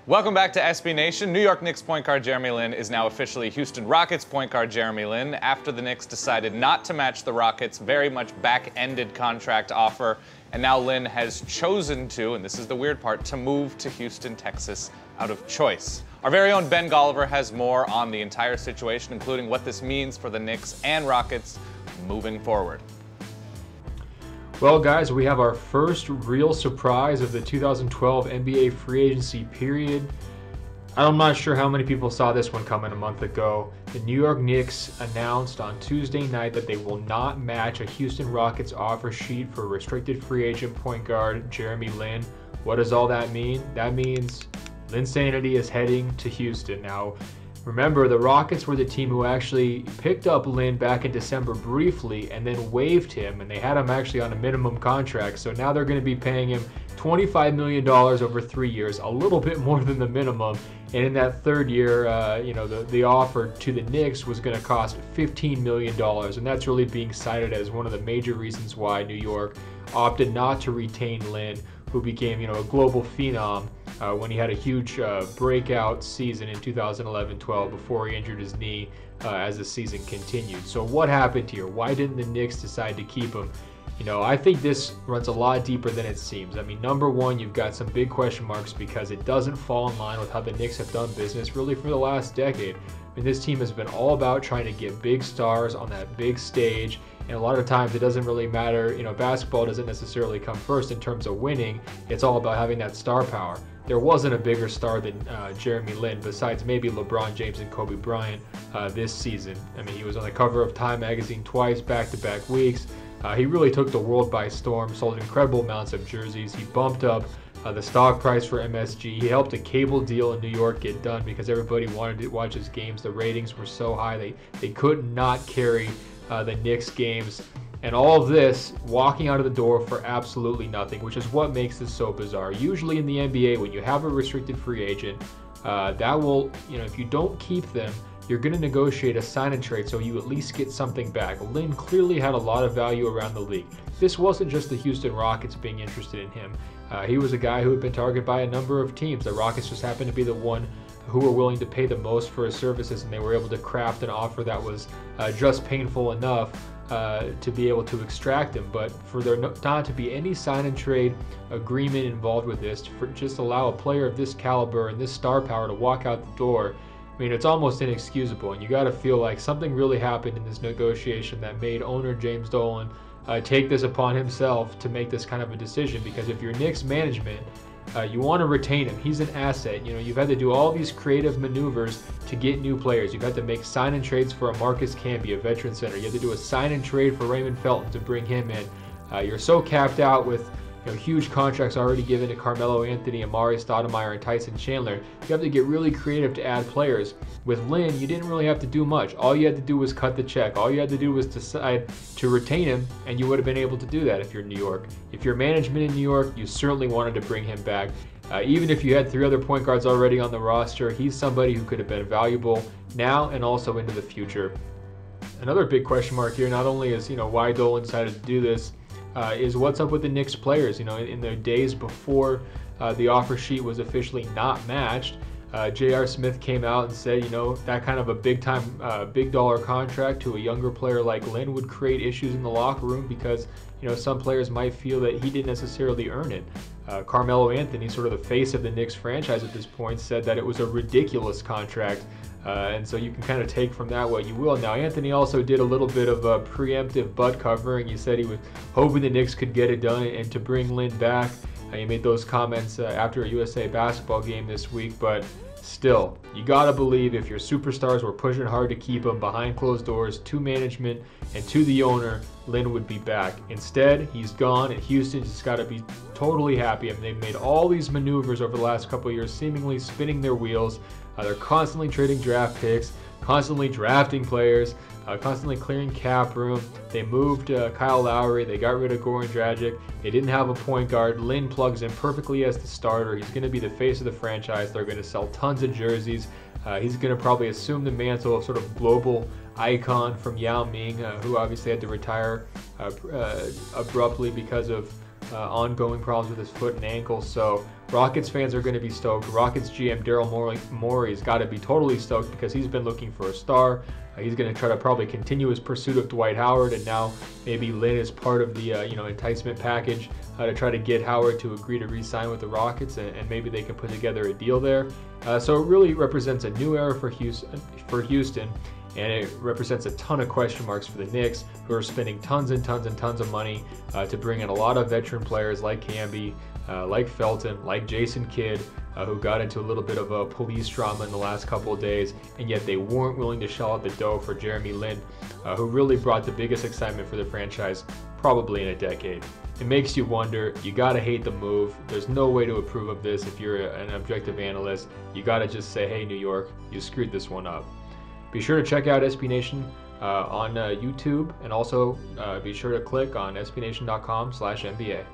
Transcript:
Welcome back to SB Nation. New York Knicks point guard Jeremy Lin is now officially Houston Rockets point guard Jeremy Lin after the Knicks decided not to match the Rockets' very much back-ended contract offer. And now Lin has chosen to, and this is the weird part, to move to Houston, Texas out of choice. Our very own Ben Golliver has more on the entire situation, including what this means for the Knicks and Rockets moving forward. Well, guys, we have our first real surprise of the 2012 NBA free agency period. I'm not sure how many people saw this one coming a month ago. The New York Knicks announced on Tuesday night that they will not match a Houston Rockets offer sheet for restricted free agent point guard Jeremy Lin. What does all that mean? That means Linsanity is heading to Houston. Now, remember, the Rockets were the team who actually picked up Lin back in December briefly and then waived him, and they had him actually on a minimum contract. So now they're going to be paying him $25 million over 3 years, a little bit more than the minimum. And in that third year, the offer to the Knicks was going to cost $15 million, and that's really being cited as one of the major reasons why New York opted not to retain Lin, who became, a global phenom when he had a huge breakout season in 2011-12 before he injured his knee as the season continued. So what happened here? Why didn't the Knicks decide to keep him? I think this runs a lot deeper than it seems. I mean, number one, you've got some big question marks because it doesn't fall in line with how the Knicks have done business really for the last decade. I mean, this team has been all about trying to get big stars on that big stage, and a lot of times it doesn't really matter. Basketball doesn't necessarily come first in terms of winning. It's all about having that star power. There wasn't a bigger star than Jeremy Lin, besides maybe LeBron James and Kobe Bryant this season. I mean, he was on the cover of Time magazine twice, back-to-back weeks. He really took the world by storm, sold incredible amounts of jerseys. He bumped up the stock price for MSG. He helped a cable deal in New York get done because everybody wanted to watch his games. The ratings were so high they could not carry the Knicks games. And all of this walking out of the door for absolutely nothing, which is what makes this so bizarre. Usually in the NBA, when you have a restricted free agent, that will, if you don't keep them, you're going to negotiate a sign and trade so you at least get something back. Lin clearly had a lot of value around the league. This wasn't just the Houston Rockets being interested in him. He was a guy who had been targeted by a number of teams. The Rockets just happened to be the one who were willing to pay the most for his services, and they were able to craft an offer that was just painful enough to be able to extract him. But for there not to be any sign and trade agreement involved with this, for just allow a player of this caliber and this star power to walk out the door, I mean, it's almost inexcusable, and you got to feel like something really happened in this negotiation that made owner James Dolan take this upon himself to make this kind of a decision. Because if you're Knicks management, you want to retain him. He's an asset. You've had to do all these creative maneuvers to get new players. You've had to make sign and trades for a Marcus Camby, a veteran center. You have to do a sign and trade for Raymond Felton to bring him in. You're so capped out with huge contracts already given to Carmelo Anthony, Amari Stoudemire, and Tyson Chandler. You have to get really creative to add players. With Lin, you didn't really have to do much. All you had to do was cut the check. All you had to do was decide to retain him, and you would have been able to do that if you're New York. If you're management in New York, you certainly wanted to bring him back. Even if you had 3 other point guards already on the roster, he's somebody who could have been valuable now and also into the future. Another big question mark here, not only is why Dolan decided to do this, is what's up with the Knicks players. In the days before the offer sheet was officially not matched, J.R. Smith came out and said, that kind of a big dollar contract to a younger player like Lin would create issues in the locker room because, some players might feel that he didn't necessarily earn it. Carmelo Anthony, sort of the face of the Knicks franchise at this point, said that it was a ridiculous contract. And so you can kind of take from that what you will. Now, Anthony also did a little bit of a preemptive butt covering. He said he was hoping the Knicks could get it done and to bring Lin back. He made those comments after a USA basketball game this week, but still, you gotta believe if your superstars were pushing hard to keep him behind closed doors to management and to the owner, Lin would be back. Instead, he's gone, and Houston just gotta be totally happy. I mean, they've made all these maneuvers over the last couple of years, seemingly spinning their wheels. They're constantly trading draft picks, constantly drafting players, constantly clearing cap room. They moved Kyle Lowry. They got rid of Goran Dragic. They didn't have a point guard. Lin plugs in perfectly as the starter. He's going to be the face of the franchise. They're going to sell tons of jerseys. He's going to probably assume the mantle of sort of global icon from Yao Ming, who obviously had to retire abruptly because of ongoing problems with his foot and ankle. So Rockets fans are going to be stoked. Rockets GM Daryl Morey's got to be totally stoked because he's been looking for a star. He's going to try to probably continue his pursuit of Dwight Howard, and now maybe Lin is part of the enticement package to try to get Howard to agree to re-sign with the Rockets, and maybe they can put together a deal there. So it really represents a new era for Houston, and it represents a ton of question marks for the Knicks, who are spending tons and tons and tons of money to bring in a lot of veteran players like Camby, like Felton, like Jason Kidd, who got into a little bit of a police drama in the last couple of days, and yet they weren't willing to shell out the dough for Jeremy Lin, who really brought the biggest excitement for the franchise probably in a decade. It makes you wonder. You gotta hate the move. There's no way to approve of this if you're an objective analyst. You gotta just say, hey, New York, you screwed this one up. Be sure to check out SB Nation on YouTube, and also be sure to click on sbnation.com/NBA.